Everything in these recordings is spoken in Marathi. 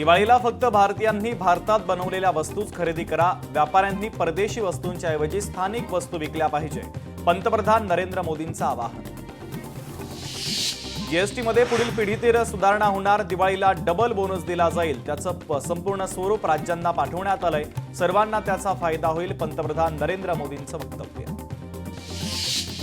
दिवाळीला फक्त भारतीयांनी भारतात बनवलेल्या वस्तूच खरेदी करा. व्यापाऱ्यांनी परदेशी वस्तूंच्या ऐवजी स्थानिक वस्तू विकल्या पाहिजे. पंतप्रधान नरेंद्र मोदींचं आवाहन. जीएसटी मध्ये पुढील पिढीतील सुधारणा होणार. दिवाळीला डबल बोनस दिला जाईल. त्याचं संपूर्ण स्वरूप राज्यांना पाठवण्यात आलंय. सर्वांना त्याचा फायदा होईल. पंतप्रधान नरेंद्र मोदींचं वक्तव्य.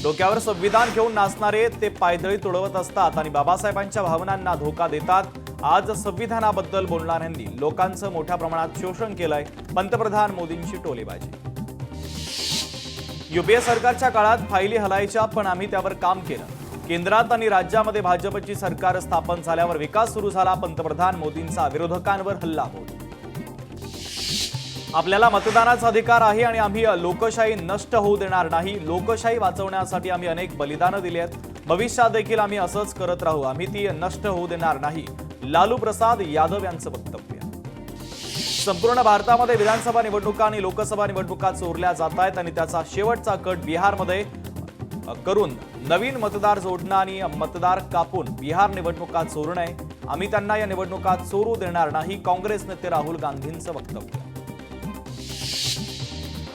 डोक्यावर संविधान घेऊन नाचणारे ते पायदळी तुडवत असतात आणि बाबासाहेबांच्या भावनांना धोका देतात. आज संविधानाबद्दल बोलणाऱ्यांनी लोकांचं मोठ्या प्रमाणात शोषण केलंय. पंतप्रधान मोदींची टोलेबाजी. यूपीए सरकारच्या काळात फायली हलायच्या, पण आम्ही त्यावर काम केलं. केंद्रात आणि राज्यामध्ये भाजपची सरकार स्थापन झाल्यावर विकास सुरू झाला. पंतप्रधान मोदींचा विरोधकांवर हल्लाबोल. आपल्याला मतदानाचा अधिकार आहे आणि आम्ही लोकशाही नष्ट होऊ देणार नाही. लोकशाही वाचवण्यासाठी आम्ही अनेक बलिदानं दिली आहेत. भविष्यात देखील आम्ही असंच करत राहू. आम्ही ती नष्ट होऊ देणार नाही. लालू प्रसाद यादव यांचं वक्तव्य. संपूर्ण भारतामध्ये विधानसभा निवडणुका आणि लोकसभा निवडणुका चोरल्या जात आहेत आणि त्याचा शेवटचा कट बिहारमध्ये करून नवीन मतदार जोडणं आणि मतदार कापून बिहार निवडणुका चोरणं आहे. आम्ही त्यांना या निवडणुका चोरू देणार नाही. काँग्रेस नेते राहुल गांधींचं वक्तव्य.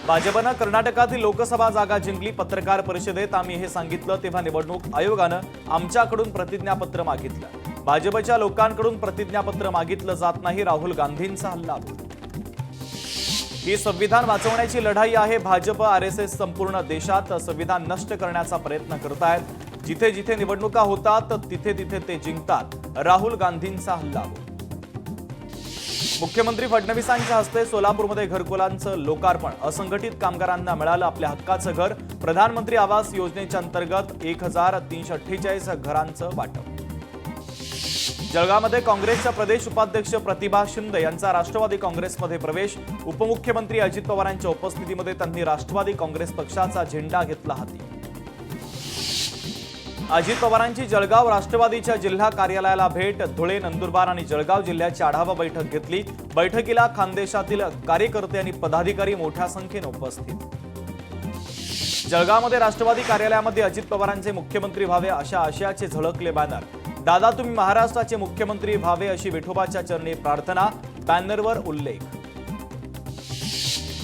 भाजपनं कर्नाटकातील लोकसभा जागा जिंकली. पत्रकार परिषदेत आम्ही हे सांगितलं तेव्हा निवडणूक आयोगानं आमच्याकडून प्रतिज्ञापत्र मागितलं. भाजपच्या लोकांकडून प्रतिज्ञापत्र मागितलं जात नाही. राहुल गांधींचा हल्लाबोल. ही संविधान वाचवण्याची लढाई आहे. भाजप आरएसएस संपूर्ण देशात संविधान नष्ट करण्याचा प्रयत्न करतायत. जिथे जिथे निवडणुका होतात तिथे तिथे ते जिंकतात. राहुल गांधींचा हल्लाबोल. मुख्यमंत्री फडणवीसांच्या हस्ते सोलापूरमध्ये घरकुलांचं लोकार्पण. असंघटित कामगारांना मिळालं आपल्या हक्काचं घर. प्रधानमंत्री आवास योजनेच्या अंतर्गत 1348 घरांचं वाटप. जळगावमध्ये काँग्रेसच्या प्रदेश उपाध्यक्ष प्रतिभा शिंदे यांचा राष्ट्रवादी काँग्रेसमध्ये प्रवेश. उपमुख्यमंत्री अजित पवारांच्या उपस्थितीमध्ये त्यांनी राष्ट्रवादी काँग्रेस पक्षाचा झेंडा घेतला हाती. अजित पवारांची जळगाव राष्ट्रवादीच्या जिल्हा कार्यालयाला भेट. धुळे, नंदुरबार आणि जळगाव जिल्ह्याची आढावा बैठक घेतली. बैठकीला खानदेशातील कार्यकर्ते आणि पदाधिकारी मोठ्या संख्येने उपस्थित. जळगावमध्ये राष्ट्रवादी कार्यालयामध्ये अजित पवारांचे मुख्यमंत्री व्हावे अशा आशयाचे झळकले बॅनर. दादा तुम्ही महाराष्ट्राचे मुख्यमंत्री व्हावे अशी विठोबाच्या चरणी प्रार्थना. बॅनरवर उल्लेख.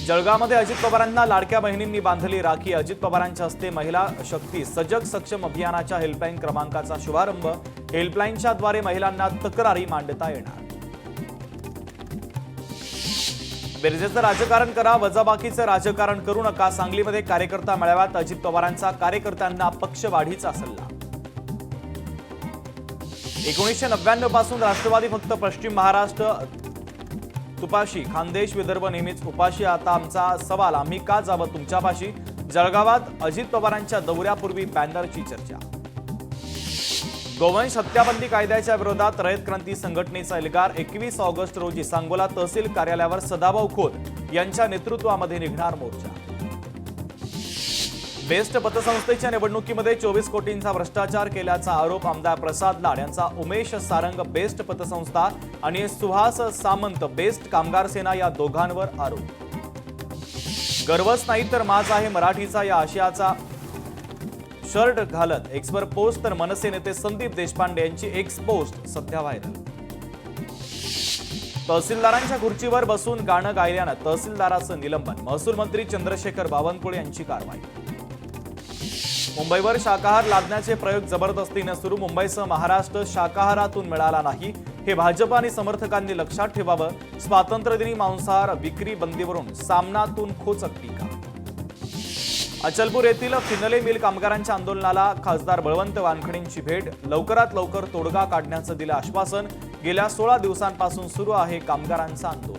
जळगावमध्ये अजित पवारांना लाडक्या बहिणींनी बांधली राखी. अजित पवारांच्या हस्ते महिला शक्ती सजग सक्षम अभियानाच्या हेल्पलाईन क्रमांकाचा शुभारंभ. हेल्पलाईनच्या द्वारे महिलांना तक्रारी मांडता येणार. बेरजेचं राजकारण करा, वजाबाकीचं राजकारण करू नका. सांगलीमध्ये कार्यकर्ता मेळाव्यात अजित पवारांचा कार्यकर्त्यांना पक्षवाढीचा सल्ला. 1999 पासून राष्ट्रवादी फक्त पश्चिम महाराष्ट्र तुपाशी, खानदेश विदर्भ नेहमीच उपाशी. आता आमचा सवाल, आम्ही का जावं तुमच्यापाशी. जळगावात अजित पवारांच्या दौऱ्यापूर्वी बॅनरची चर्चा. गोवंश हत्याबंदी कायद्याच्या विरोधात रयत क्रांती संघटनेचा एल्गार. 21 ऑगस्ट रोजी सांगोला तहसील कार्यालयावर सदाभाऊ खोत यांच्या नेतृत्वामध्ये निघणार मोर्चा. बेस्ट पतसंस्थेच्या निवडणुकीमध्ये 24 कोटींचा भ्रष्टाचार केल्याचा आरोप आमदार प्रसाद लाड यांचा. उमेश सारंग बेस्ट पतसंस्था आणि सुहास सामंत बेस्ट कामगार सेना या दोघांवर आरोप. गर्वच नाही तर माज आहे मराठीचा या आशयाचा शर्ट घालत एक्सवर पोस्ट. तर मनसे नेते संदीप देशपांडे यांची एक्स पोस्ट सध्या व्हायरल. तहसीलदारांच्या खुर्चीवर बसून गाणं गायल्यानं तहसीलदाराचं निलंबन. महसूल मंत्री चंद्रशेखर बावनकुळे यांची कारवाई. मुंबईवर शाकाहार लादण्याचे प्रयोग जबरदस्तीने सुरू. मुंबईसह महाराष्ट्र शाकाहारातून मिळाला नाही हे भाजप आणि समर्थकांनी लक्षात ठेवावं. स्वातंत्र्यदिनी मांसाहार विक्री बंदीवरून सामनातून खोचक टीका. अचलपूर येथील फिनले मिल कामगारांच्या आंदोलनाला खासदार बळवंत वानखडेंची भेट. लवकरात लवकर तोडगा काढण्याचं दिलं आश्वासन. गेल्या 16 दिवसांपासून सुरू आहे कामगारांचं आंदोलन.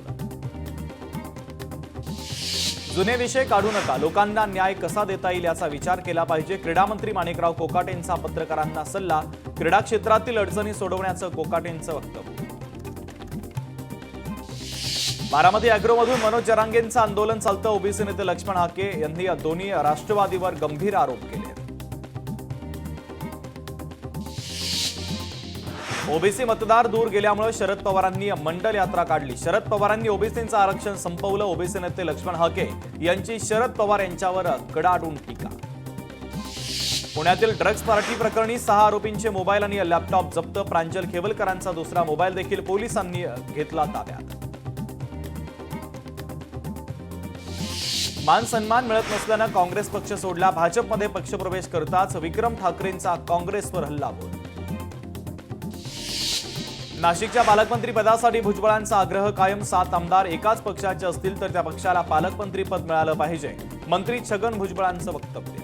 जुने विषय काढू नका, लोकांना न्याय कसा देता येईल याचा विचार केला पाहिजे. क्रीडा मंत्री माणिकराव कोकाटेंचा पत्रकारांना सल्ला. क्रीडा क्षेत्रातील अडचणी सोडवण्याचं कोकाटेंचं वक्तव्य. बारामती अॅग्रोमधून मनोज जरांगेंचं आंदोलन चालतं. ओबीसी नेते लक्ष्मण हाके यांनी दोन्ही राष्ट्रवादीवर गंभीर आरोप केले. ओबीसी मतदार दूर गेल्यामुळे शरद पवारांनी मंडल यात्रा काढली. शरद पवारांनी ओबीसींचं आरक्षण संपवलं. ओबीसी नेते लक्ष्मण हाके यांची शरद पवार यांच्यावर कडाडून टीका. पुण्यातील ड्रग्ज पार्टी प्रकरणी 6 आरोपींचे मोबाईल आणि लॅपटॉप जप्त. प्रांजल खेवलकरांचा दुसरा मोबाईल देखील पोलिसांनी घेतला ताब्यात. मान सन्मान मिळत नसल्यानं काँग्रेस पक्ष सोडला. भाजपमध्ये पक्षप्रवेश करताच विक्रम ठाकरेंचा काँग्रेसवर हल्लाबोल. नाशिकच्या पालकमंत्री पदासाठी भुजबळांचा आग्रह कायम. 7 आमदार एकाच पक्षाचे असतील तर त्या पक्षाला पालकमंत्री पद मिळालं पाहिजे. मंत्री छगन भुजबळांचं वक्तव्य.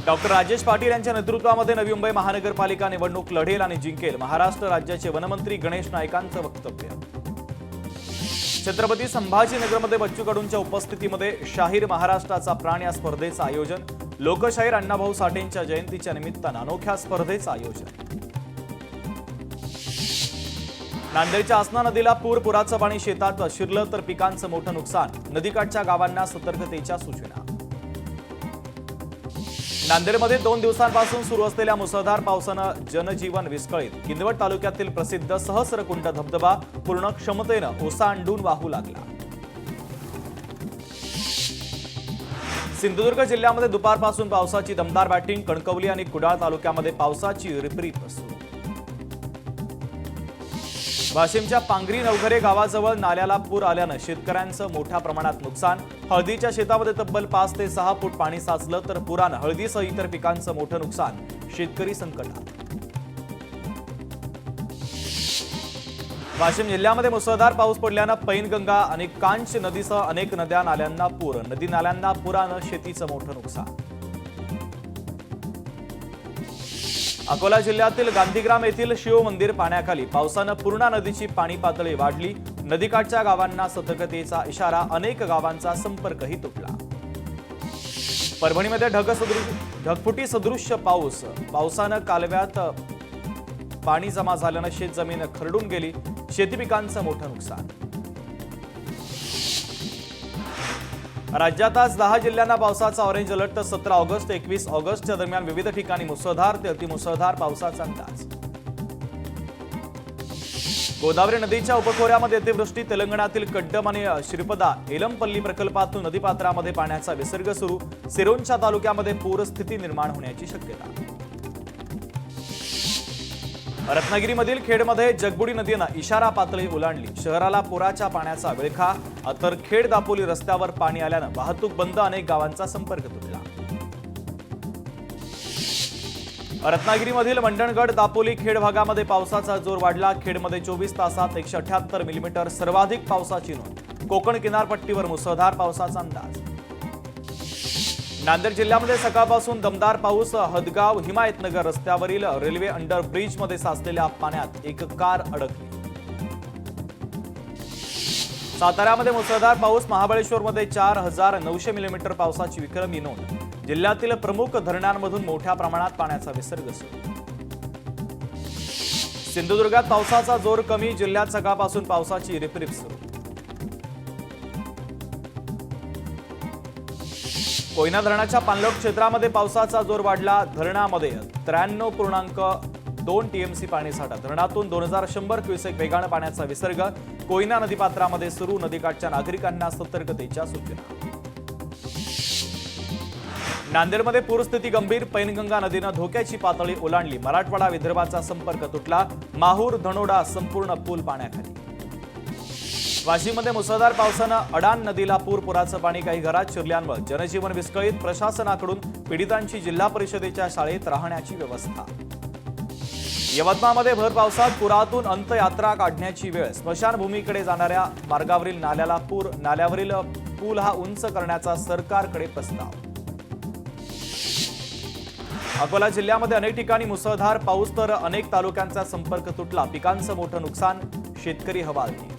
डॉक्टर राजेश पाटील यांच्या नेतृत्वामध्ये नवी मुंबई महानगरपालिका निवडणूक लढेल आणि जिंकेल. महाराष्ट्र राज्याचे वनमंत्री गणेश नाईकांचं वक्तव्य. छत्रपती संभाजीनगरमध्ये बच्चू कडूंच्या उपस्थितीमध्ये शाहीर महाराष्ट्राचा प्राण या स्पर्धेचं आयोजन. लोकशाहीर अण्णाभाऊ साठेंच्या जयंतीच्या निमित्तानं अनोख्या स्पर्धेचं आयोजन. नांदेडच्या आसना नदीला पुराचं पाणी शेतात शिरलं तर पिकांचं मोठं नुकसान. नदीकाठच्या गावांना सतर्कतेच्या सूचना. नांदेडमध्ये 2 दिवसांपासून सुरू असलेल्या मुसळधार पावसानं जनजीवन विस्कळीत. किनवट तालुक्यातील प्रसिद्ध सहस्रकुंड धबधबा पूर्ण क्षमतेनं ओसांडून वाहू लागला. सिंधुदुर्ग जिल्ह्यामध्ये दुपारपासून पावसाची दमदार बॅटिंग. कणकवली आणि कुडाळ तालुक्यामध्ये पावसाची रिपरिप सुरू. वाशिमच्या पांगरी नवघरे गावाजवळ नाल्याला पूर आल्यानं शेतकऱ्यांचं मोठ्या प्रमाणात नुकसान. हळदीच्या शेतामध्ये तब्बल 5 ते 6 फूट पाणी साचलं तर पुरानं हळदीसह इतर पिकांचं मोठं नुकसान. शेतकरी संकटात. वाशिम जिल्ह्यामध्ये मुसळधार पाऊस पडल्यानं पैनगंगा आणि कांच नदीसह अनेक नद्या नाल्यांना पूर. नदी नाल्यांना पुरानं शेतीचं मोठं नुकसान. अकोला जिल्ह्यातील गांधीग्राम येथील शिव मंदिर पाण्याखाली. पावसानं पूर्णा नदीची पाणी पातळी वाढली. नदीकाठच्या गावांना सतर्कतेचा इशारा. अनेक गावांचा संपर्कही तुटला. परभणीमध्ये ढगफुटी सदृश्य पाऊस. पावसानं कालव्यात पाणी जमा झाल्यानं शेतजमीन खरडून गेली. शेती पिकांचं मोठं नुकसान. राज्यात आज 10 जिल्ह्यांना पावसाचा ऑरेंज अलर्ट. 17 ऑगस्ट ते 21 ऑगस्टच्या दरम्यान विविध ठिकाणी मुसळधार ते अतिमुसळधार पावसाचा अंदाज. गोदावरी नदीच्या उपखोऱ्यामध्ये अतिवृष्टी. तेलंगणातील कड्डम आणि श्रीपदा एलमपल्ली प्रकल्पातून नदीपात्रामध्ये पाण्याचा विसर्ग सुरू. सिरोंचा तालुक्यामध्ये पूरस्थिती निर्माण होण्याची शक्यता. रत्नागिरीमधील खेडमध्ये जगबुडी नदीनं इशारा पातळी ओलांडली. शहराला पुराच्या पाण्याचा विळखा. तर खेड दापोली रस्त्यावर पाणी आल्यानं वाहतूक बंद. अनेक गावांचा संपर्क तुटला. रत्नागिरीमधील मंडणगड दापोली खेड भागामध्ये पावसाचा जोर वाढला. खेडमध्ये 24 तासात 178 मिलीमीटर सर्वाधिक पावसाची नोंद. कोकण किनारपट्टीवर मुसळधार पावसाचा अंदाज. नांदेड जिल्ह्यामध्ये सकाळपासून दमदार पाऊस. हदगाव हिमायतनगर रस्त्यावरील रेल्वे अंडरब्रिजमध्ये साचलेल्या पाण्यात एक कार अडकली. साताऱ्यामध्ये मुसळधार पाऊस. महाबळेश्वरमध्ये 4900 मिलीमीटर पावसाची विक्रमी नोंद. जिल्ह्यातील प्रमुख धरणांमधून मोठ्या प्रमाणात पाण्याचा विसर्ग सुरू. सिंधुदुर्गात पावसाचा जोर कमी. जिल्ह्यात सकाळपासून पावसाची रिपरिप सुरू. कोयना धरणाच्या पाणलोट क्षेत्रामध्ये पावसाचा जोर वाढला. धरणामध्ये 93.2 टीएमसी पाणीसाठा. धरणातून 2100 क्युसेक वेगानं पाण्याचा विसर्ग. कोयना नदीपात्रामध्ये सुरू. नदीकाठच्या नागरिकांना सतर्कतेच्या सूचना. नांदेडमध्ये पूरस्थिती गंभीर. पैनगंगा नदीनं धोक्याची पातळी ओलांडली. मराठवाडा विदर्भाचा संपर्क तुटला. माहूर धनोडा संपूर्ण पूल पाण्याखाली. वाशिममध्ये मुसळधार पावसानं अडाण नदीला पुराचं पाणी. काही घरात शिरल्यामुळे जनजीवन विस्कळीत. प्रशासनाकडून पीडितांची जिल्हा परिषदेच्या शाळेत राहण्याची व्यवस्था. यवतमाळमध्ये भर पावसात पुरातून अंत्ययात्रा काढण्याची वेळ. स्मशानभूमीकडे जाणाऱ्या मार्गावरील नाल्याला पूर. नाल्यावरील पूल हा उंच करण्याचा सरकारकडे प्रस्ताव. अकोला जिल्ह्यामध्ये अनेक ठिकाणी मुसळधार पाऊस तर अनेक तालुक्यांचा संपर्क तुटला. पिकांचं मोठं नुकसान. शेतकरी हवालदिल.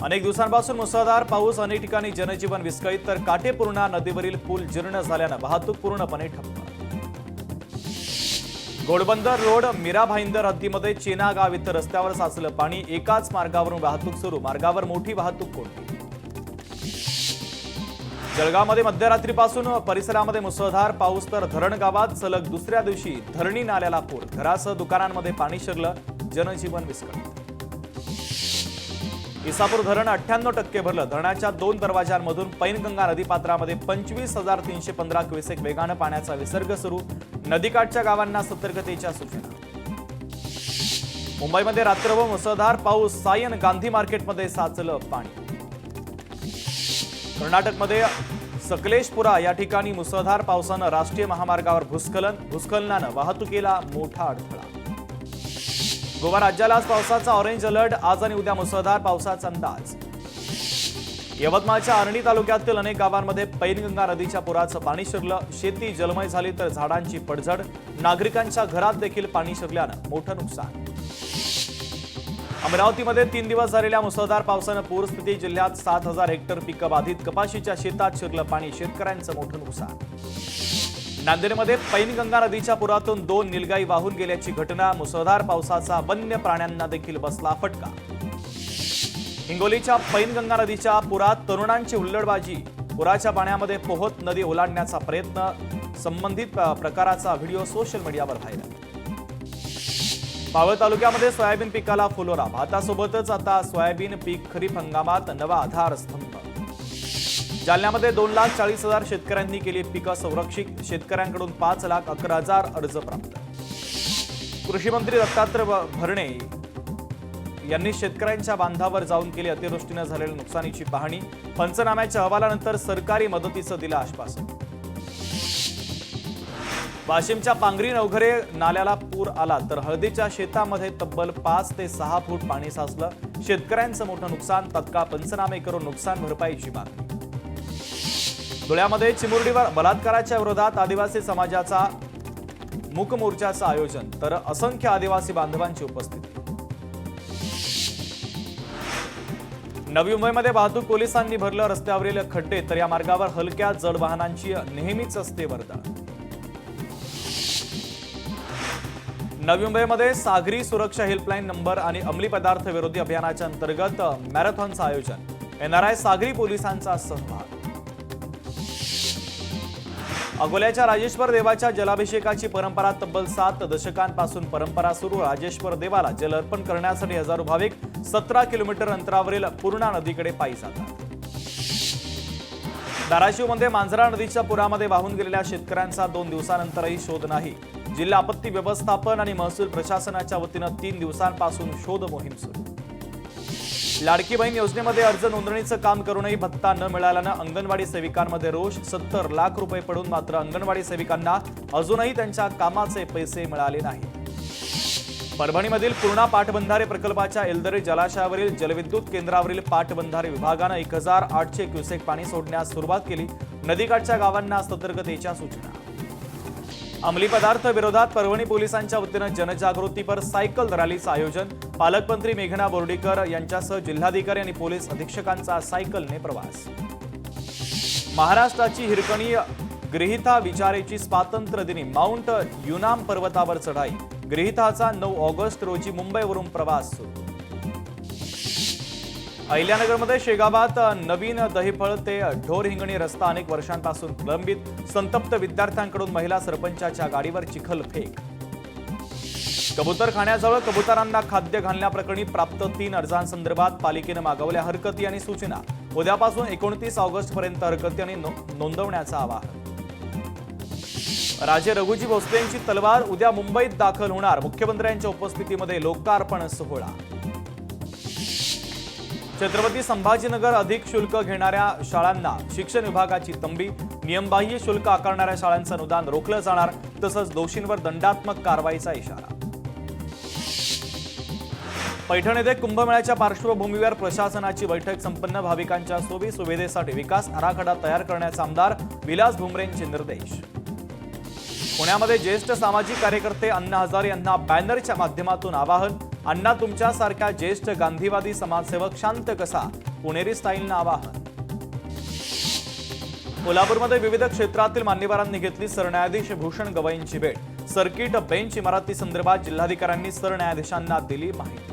अनेक दिवसांपासून मुसळधार पाऊस. अनेक ठिकाणी जनजीवन विस्कळीत. तर काटेपूर्णा नदीवरील पूल जीर्ण झाल्यानं वाहतूक पूर्णपणे ठप्प. घोडबंदर रोड मीरा भाईंदर हद्दीमध्ये चेना गाव इथं रस्त्यावर साचलं पाणी. एकाच मार्गावरून वाहतूक सुरू. मार्गावर मोठी वाहतूक कोंडी. जळगावमध्ये मध्यरात्रीपासून परिसरामध्ये मुसळधार पाऊस. तर धरण गावात सलग दुसऱ्या दिवशी धरणी नाल्याला पूर. घरासह दुकानांमध्ये पाणी शिरलं. जनजीवन विस्कळीत. इसापूर धरण 98% भरलं. धरणाच्या 2 दरवाजांमधून पैनगंगा नदीपात्रामध्ये 25,315 क्युसेक वेगानं पाण्याचा विसर्ग सुरू. नदीकाठच्या गावांना सतर्कतेच्या सूचना. मुंबईमध्ये रात्रभर मुसळधार पाऊस. सायन गांधी मार्केटमध्ये साचलं पाणी. कर्नाटकमध्ये सकलेशपुरा या ठिकाणी मुसळधार पावसानं राष्ट्रीय महामार्गावर भूस्खलनानं वाहतुकीला मोठा अडथळा. गोवा राज्याला आज पावसाचा ऑरेंज अलर्ट. आज आणि उद्या मुसळधार पावसाचा अंदाज. यवतमाळच्या आर्णी तालुक्यातील अनेक गावांमध्ये पैनगंगा नदीच्या पुराचं पाणी शिरलं. शेती जलमय झाली तर झाडांची पडझड. नागरिकांच्या घरात देखील पाणी शिरल्यानं मोठं नुकसान. अमरावतीमध्ये 3 दिवस झालेल्या मुसळधार पावसानं पूरस्थिती. जिल्ह्यात 7,000 हेक्टर पिकं बाधित. कपाशीच्या शेतात शिरलं पाणी. शेतकऱ्यांचं मोठं नुकसान. नांदेडमध्ये पैनगंगा नदीच्या पुरातून 2 नीलगाई वाहून गेल्याची घटना. मुसळधार पावसाचा वन्य प्राण्यांना देखील बसला फटका. हिंगोलीच्या पैनगंगा नदीच्या पुरात तरुणांची हुल्लडबाजी. पुराच्या पाण्यामध्ये पोहत नदी ओलांडण्याचा प्रयत्न. संबंधित प्रकाराचा व्हिडिओ सोशल मीडियावर व्हायरल. पावळ तालुक्यामध्ये सोयाबीन पिकाला फुलोरा. भातासोबतच आता सोयाबीन पीक खरीप हंगामात नवा आधारस्तंभ. जालन्यामध्ये 2,40,000 शेतकऱ्यांनी केली पिकं संरक्षित. शेतकऱ्यांकडून 5,11,000 अर्ज प्राप्त. कृषी मंत्री दत्तात्रय भरणे यांनी शेतकऱ्यांच्या बांधावर जाऊन केली अतिवृष्टीनं झालेल्या नुकसानीची पाहणी. पंचनाम्याच्या अहवालानंतर सरकारी मदतीचं दिलं आश्वासन. वाशिमच्या पांगरी नवघरे नाल्याला पूर आला तर हळदीच्या शेतामध्ये तब्बल 5 ते 6 फूट पाणी साचलं. शेतकऱ्यांचं मोठं नुकसान. तत्काळ पंचनामे करून नुकसान भरपाईची मागणी. धुळ्यामध्ये चिमुरडीवर बलात्काराच्या विरोधात आदिवासी समाजाचा मूक मोर्चाचं आयोजन तर असंख्य आदिवासी बांधवांची उपस्थिती. नवी मुंबईमध्ये वाहतूक पोलिसांनी भरलं रस्त्यावरील खड्डे तर या मार्गावर हलक्या जड वाहनांची नेहमीच असते वर्दळ. नवी मुंबईमध्ये सागरी सुरक्षा हेल्पलाईन नंबर आणि अंमली पदार्थ विरोधी अभियानाच्या अंतर्गत मॅरेथॉनचं आयोजन. एनआरआय सागरी पोलिसांचा सहभाग. अकोल्याच्या राजेश्वर देवाच्या जलाभिषेकाची परंपरा. तब्बल 7 दशकांपासून परंपरा सुरू. राजेश्वर देवाला जल अर्पण करण्यासाठी हजारो भाविक 17 किलोमीटर अंतरावरील पूर्णा नदीकडे पायी जातात. धाराशिवमध्ये मांजरा नदीच्या पुरामध्ये वाहून गेलेल्या शेतकऱ्यांचा 2 दिवसानंतरही शोध नाही. जिल्हा आपत्ती व्यवस्थापन आणि महसूल प्रशासनाच्या वतीनं 3 दिवसांपासून शोध मोहीम सुरू. लाडकी बहीण योजनेमध्ये अर्ज नोंदणीचं काम करूनही भत्ता न मिळाल्यानं अंगणवाडी सेविकांमध्ये रोष. 70 लाख रुपये पडून मात्र अंगणवाडी सेविकांना अजूनही त्यांच्या कामाचे पैसे मिळाले नाही. परभणीमधील पूर्णा पाटबंधारे प्रकल्पाच्या एलदरे जलाशयावरील जलविद्युत केंद्रावरील पाटबंधारे विभागानं 1,800 क्युसेक पाणी सोडण्यास सुरुवात केली. नदीकाठच्या गावांना सतर्कतेच्या सूचना. अंमली पदार्थ विरोधात परभणी पोलिसांच्या वतीनं जनजागृतीपर सायकल रॅलीचं आयोजन. पालकमंत्री मेघना बोर्डीकर यांच्यासह जिल्हाधिकारी आणि पोलीस अधीक्षकांचा सायकलने प्रवास. महाराष्ट्राची हिरकणी गृहीता विचारेची स्वातंत्र्य दिनी माउंट युनाम पर्वतावर चढाई. गृहीताचा 9 ऑगस्ट रोजी मुंबईवरून प्रवास सुरू. अहिल्यानगरमध्ये शेगावात नवीन दहिफळ ते ढोर हिंगणी रस्ता अनेक वर्षांपासून प्रलंबित. संतप्त विद्यार्थ्यांकडून महिला सरपंचाच्या गाडीवर चिखल फेक. कबूतरखान्याजवळ कबुतरांना खाद्य घालण्याप्रकरणी प्राप्त 3 अर्जांसंदर्भात पालिकेनं मागवल्या हरकती आणि सूचना. उद्यापासून 29 ऑगस्टपर्यंत हरकती आणि नोंदवण्याचं आवाहन. राजे रघुजी भोसले यांची तलवार उद्या मुंबईत दाखल होणार. मुख्यमंत्र्यांच्या उपस्थितीमध्ये लोकार्पण सोहळा. छत्रपती संभाजीनगर अधिक शुल्क घेणाऱ्या शाळांना शिक्षण विभागाची तंबी. नियमबाह्य शुल्क आकारणाऱ्या शाळांचं अनुदान रोखलं जाणार. तसंच दोषींवर दंडात्मक कारवाईचा इशारा. पैठण येथे कुंभमेळ्याच्या पार्श्वभूमीवर प्रशासनाची बैठक संपन्न. भाविकांच्या सोयी सुविधेसाठी विकास आराखडा तयार करण्याचे आमदार विलास भुमरेंचे निर्देश. पुण्यामध्ये ज्येष्ठ सामाजिक कार्यकर्ते अण्णा हजारे यांना बॅनरच्या माध्यमातून आवाहन. अण्णा तुमच्यासारख्या ज्येष्ठ गांधीवादी समाजसेवक शांत कसा. पुणेरी स्टाईलनं आवाहन. कोल्हापूरमध्ये विविध क्षेत्रातील मान्यवरांनी घेतली सरन्यायाधीश भूषण गवईंची भेट. सर्किट बेंच इमारतीसंदर्भात जिल्हाधिकाऱ्यांनी सरन्यायाधीशांना दिली माहिती.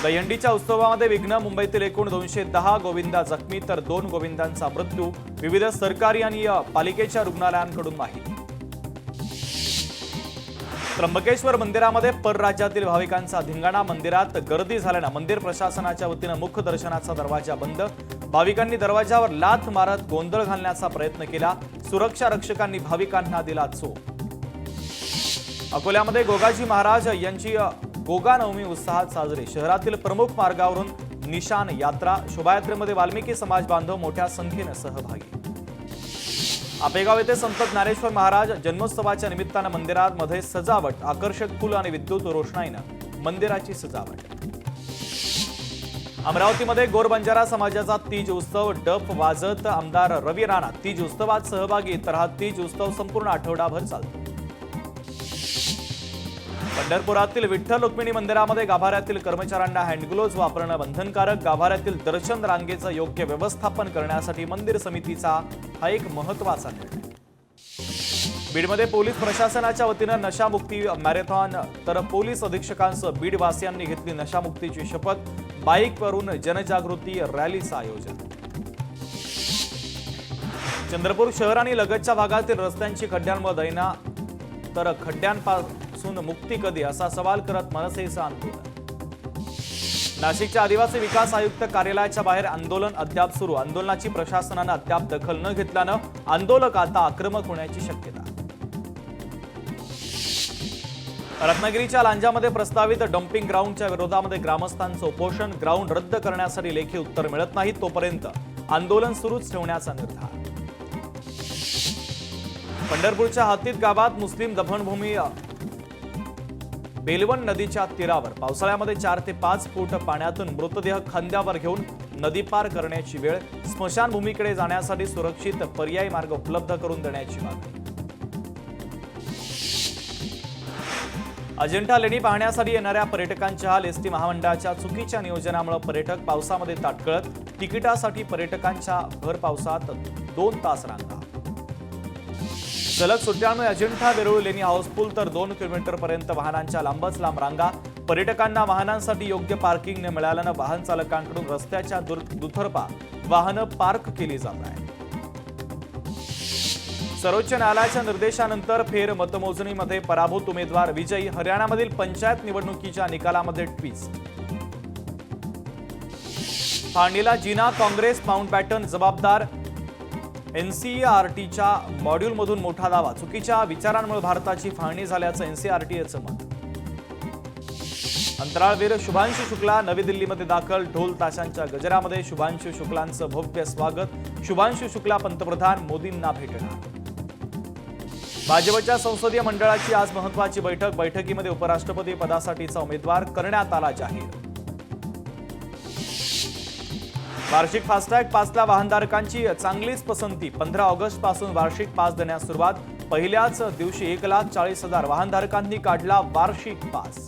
दहीहंडीच्या उत्सवामध्ये विघ्न. मुंबईतील एकूण 210 गोविंदा जखमी तर 2 गोविंदांचा मृत्यू. विविध सरकारी आणि पालिकेच्या रुग्णालयांकडून माहिती. त्र्यंबकेश्वर मंदिरामध्ये परराज्यातील भाविकांचा धिंगाणा. मंदिरात गर्दी झाल्यानं मंदिर प्रशासनाच्या वतीनं मुख्य दर्शनाचा दरवाजा बंद. भाविकांनी दरवाजावर लाथ मारत गोंधळ घालण्याचा प्रयत्न केला. सुरक्षा रक्षकांनी भाविकांना दिला चोप. अकोल्यामध्ये गोगाजी महाराज यांची गोगा नवमी उत्साहात साजरी. शहरातील प्रमुख मार्गावरून निशान यात्रा. शोभायात्रेमध्ये वाल्मिकी समाज बांधव मोठ्या संख्येनं सहभागी. आपेगाव येथे संत ज्ञानेश्वर महाराज जन्मोत्सवाच्या निमित्तानं मंदिरामध्ये सजावट. आकर्षक फुलं आणि विद्युत रोषणाईनं मंदिराची सजावट. अमरावतीमध्ये गोरबंजारा समाजाचा तीज उत्सव. डफ वाजत आमदार रवी राणा तीज उत्सवात सहभागी. तर हा तीज उत्सव संपूर्ण आठवडाभर चालतो. पंढरपुरातील विठ्ठल रुक्मिणी मंदिरामध्ये गाभाऱ्यातील कर्मचाऱ्यांना हँडग्लोव्ज वापरणं बंधनकारक. गाभाऱ्यातील दर्शन रांगेचं योग्य व्यवस्थापन करण्यासाठी मंदिर समितीचा हा एक महत्त्वाचा निर्णय. बीडमध्ये पोलीस प्रशासनाच्या वतीनं नशामुक्ती मॅरेथॉन. तर पोलीस अधीक्षकांसह बीडवासियांनी घेतली नशामुक्तीची शपथ. बाईकवरून जनजागृती रॅलीचं आयोजन. चंद्रपूर शहर आणि लगतच्या भागातील रस्त्यांची खड्ड्यांमुळे दैना. तर खड्ड्यांपासून मुक्ती कधी असा सवाल करत मनसेचं आंदोलन. नाशिकच्या आदिवासी विकास आयुक्त कार्यालयाच्या बाहेर आंदोलन अद्याप सुरू. आंदोलनाची प्रशासनानं अद्याप दखल न घेतल्यानं आंदोलक आता आक्रमक होण्याची शक्यता. रत्नागिरीच्या लांजामध्ये प्रस्तावित डम्पिंग ग्राउंडच्या विरोधामध्ये ग्रामस्थांचं उपोषण. ग्राउंड रद्द करण्यासाठी लेखी उत्तर मिळत नाही तोपर्यंत आंदोलन सुरूच ठेवण्याचा निर्धार. पंढरपूरच्या हातीत गावात मुस्लिम दफनभूमी. बेलवण नदीच्या तीरावर पावसाळ्यामध्ये 4 ते 5 फूट पाण्यातून मृतदेह खांद्यावर घेऊन नदी पार करण्याची वेळ. स्मशानभूमीकडे जाण्यासाठी सुरक्षित पर्यायी मार्ग उपलब्ध करून देण्याची मागणी. अजिंठा लेणी पाहण्यासाठी येणाऱ्या पर्यटकांच्या हाल. एसटी महामंडळाच्या चुकीच्या नियोजनामुळे पर्यटक पावसामध्ये ताटकळत. तिकिटासाठी पर्यटकांच्या भर पावसात 2 तास रांगा. सलग सुट्ट्यांमुळे अजिंठा वेरूळ लेणी हाऊसफुल. तर 2 किलोमीटरपर्यंत वाहनांच्या लांबच लांब रांगा. पर्यटकांना वाहनांसाठी योग्य पार्किंग न मिळाल्यानं वाहन चालकांकडून रस्त्याच्या दुतर्फा वाहनं पार्क केली जात आहेत. सर्वोच्च न्यायालयाच्या निर्देशानंतर फेर मतमोजणीमध्ये पराभूत उमेदवार विजयी. हरियाणामधील पंचायत निवडणुकीच्या निकालामध्ये ट्विस्ट. फाळणीला जिना. काँग्रेस माउंटबॅटन जबाबदार. एनसीईआरटीच्या मॉड्यूलमधून मोठा दावा. चुकीच्या विचारांमुळे भारताची फाळणी झाल्याचं एनसीईआरटीचं मत. अंतराळवीर शुभांशु शुक्ला नवी दिल्लीमध्ये दाखल. ढोल ताशांच्या गजरामध्ये शुभांशु शुक्लांचं भव्य स्वागत. शुभांशु शुक्ला पंतप्रधान मोदींना भेटणार. भाजपच्या संसदीय मंडळाची आज महत्त्वाची बैठक. बैठकीमध्ये उपराष्ट्रपती पदासाठीचा उमेदवार करण्यात आला जाहीर. वार्षिक फास्टॅग पासला वाहनधारकांची चांगलीच पसंती. 15 ऑगस्ट पासून वार्षिक पास देण्यास सुरुवात. पहिल्याच दिवशी 1,40,000 वाहनधारकांनी काढला वार्षिक पास.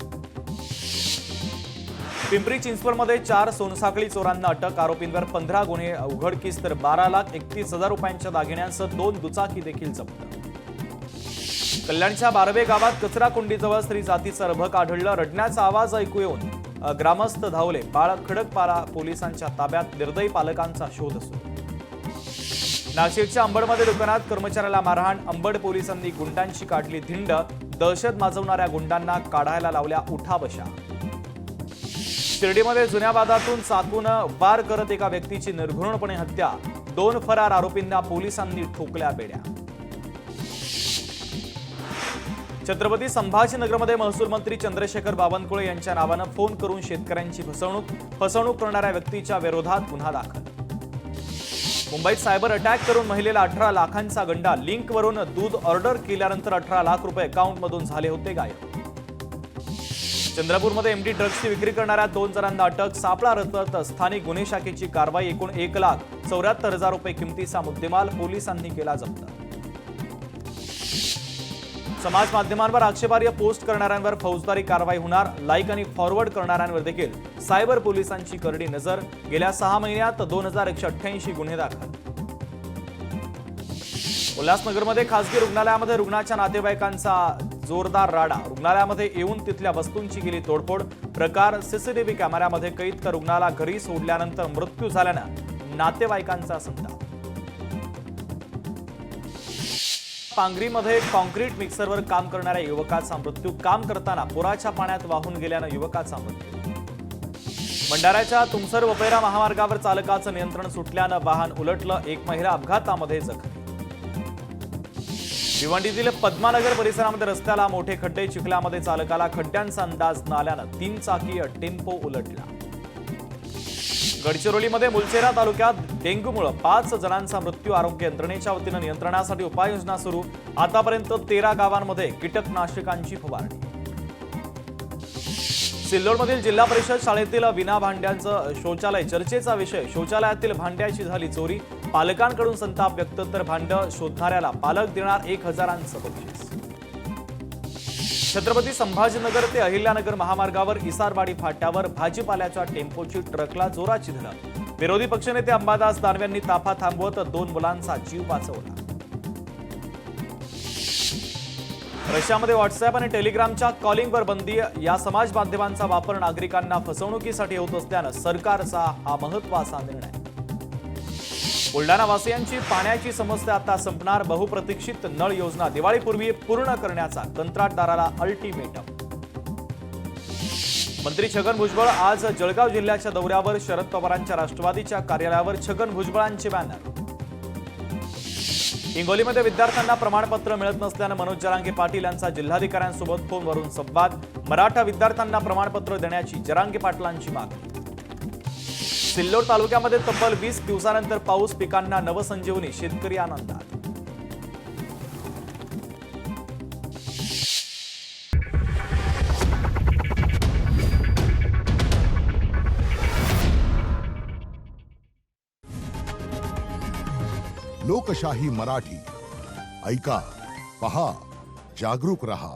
पिंपरी चिंचवडमध्ये 4 सोनसाखळी चोरांना अटक. आरोपींवर 15 गुन्हे उघडकीस. तर 12,31,000 रुपयांच्या दागिन्यांसह 2 दुचाकी देखील जप्त. कल्याणच्या बारवे गावात कचरा कुंडीजवळ स्त्री जातीचं अर्भक आढळलं. रडण्याचा आवाज ऐकू येऊन ग्रामस्थ धावले. बाळ खडकपारा पोलिसांच्या ताब्यात. निर्दयी पालकांचा शोध सुरू. नाशिकच्या अंबडमध्ये दुकानात कर्मचाऱ्याला मारहाण. अंबड पोलिसांनी गुंडांची काढली धिंड. दहशत माजवणाऱ्या गुंडांना काढायला लावल्या उठाबशा. शिर्डीमध्ये जुन्या वादातून चाकून वार करत एका व्यक्तीची निर्घृणपणे हत्या. 2 फरार आरोपींना पोलिसांनी ठोकल्या बेड्या. छत्रपती संभाजीनगरमध्ये महसूल मंत्री चंद्रशेखर बावनकुळे यांच्या नावानं फोन करून शेतकऱ्यांची फसवणूक करणाऱ्या व्यक्तीच्या विरोधात गुन्हा दाखल. मुंबईत सायबर अटॅक करून महिलेला 18 लाखांचा गंडा. लिंकवरून दूध ऑर्डर केल्यानंतर 18 लाख रुपये अकाउंटमधून झाले होते गायब. चंद्रपूरमध्ये एमडी ड्रग्सची विक्री करणाऱ्या 2 जणांना अटक. सापळा रचत स्थानिक गुन्हे शाखेची कारवाई. एकूण 1,74,000 रुपये किमतीचा मुद्देमाल पोलिसांनी केला जप्त. समाज माध्यमांवर आक्षेपार्ह पोस्ट करणाऱ्यांवर फौजदारी कारवाई होणार. लाईक आणि फॉरवर्ड करणाऱ्यांवर देखील सायबर पोलिसांची करडी नजर. गेल्या 6 महिन्यात 2,188 गुन्हे दाखल. उल्हासनगरमध्ये खासगी रुग्णालयामध्ये रुग्णाच्या नातेवाईकांचा जोरदार राडा. रुग्णालयामध्ये येऊन तिथल्या वस्तूंची केली तोडफोड. प्रकार सीसीटीव्ही कॅमेऱ्यामध्ये कैद. तर रुग्णाला घरी सोडल्यानंतर मृत्यू झाल्यानं नातेवाईकांचा संताप. पांगरीमध्ये कॉन्क्रीट मिक्सरवर काम करणाऱ्या युवकाचा मृत्यू. काम करताना पुराच्या पाण्यात वाहून गेल्यानं युवकाचा मृत्यू. भंडाऱ्याच्या तुमसर वपेरा महामार्गावर चालकाचं नियंत्रण सुटल्यानं वाहन उलटलं. एक महिला अपघातामध्ये जखमी. भिवंडीतील पद्मानगर परिसरामध्ये रस्त्याला मोठे खड्डे. चिखल्यामध्ये चालकाला खड्ड्यांचा अंदाज न आल्यानं 3 चाकी टेम्पो उलटला. गडचिरोलीमध्ये मुलचेरा तालुक्यात डेंग्यूमुळे 5 जणांचा मृत्यू. आरोग्य यंत्रणेच्या वतीनं नियंत्रणासाठी उपाययोजना सुरू. आतापर्यंत 13 गावांमध्ये कीटकनाशकांची फवारणी. सिल्लोडमधील जिल्हा परिषद शाळेतील विना भांड्यांचं शौचालय चर्चेचा विषय. शौचालयातील भांड्याची झाली चोरी. पालकांकडून संताप व्यक्त. तर भांडं शोधणाऱ्याला पालक देणार 1000चं बक्षीस. छत्रपती संभाजीनगर ते अहिल्यानगर महामार्गावर इसारवाडी फाट्यावर भाजीपाल्याच्या टेम्पोची ट्रकला जोराची धडक. विरोधी पक्षनेते अंबादास दानवेंनी ताफा थांबवत 2 मुलांचा जीव वाचवला. रशियामध्ये व्हॉट्सअप आणि टेलिग्रामच्या कॉलिंगवर बंदी. या समाज माध्यमांचा वापर नागरिकांना फसवणुकीसाठी होत असल्यानं सरकारचा हा महत्त्वाचा निर्णय. बुलडाणावासियांची पाण्याची समस्या आता संपणार. बहुप्रतीक्षित नळ योजना दिवाळीपूर्वी पूर्ण करण्याचा कंत्राटदाराला अल्टिमेटम. मंत्री छगन भुजबळ आज जळगाव जिल्ह्याच्या दौऱ्यावर. शरद पवारांच्या राष्ट्रवादीच्या कार्यालयावर छगन भुजबळांचे बॅनर. हिंगोलीमध्ये विद्यार्थ्यांना प्रमाणपत्र मिळत नसल्यानं मनोज जरांगे पाटील यांचा जिल्हाधिकाऱ्यांसोबत फोनवरून संवाद. मराठा विद्यार्थ्यांना प्रमाणपत्र देण्याची जरांगे पाटलांची मागणी. सिल्लोड तालुक्यामध्ये तब्बल 20 दिवसानंतर पाऊस. पिकांना नवसंजीवनी. शेतकरी आनंदात. लोकशाही मराठी ऐका, पहा, जागरूक रहा.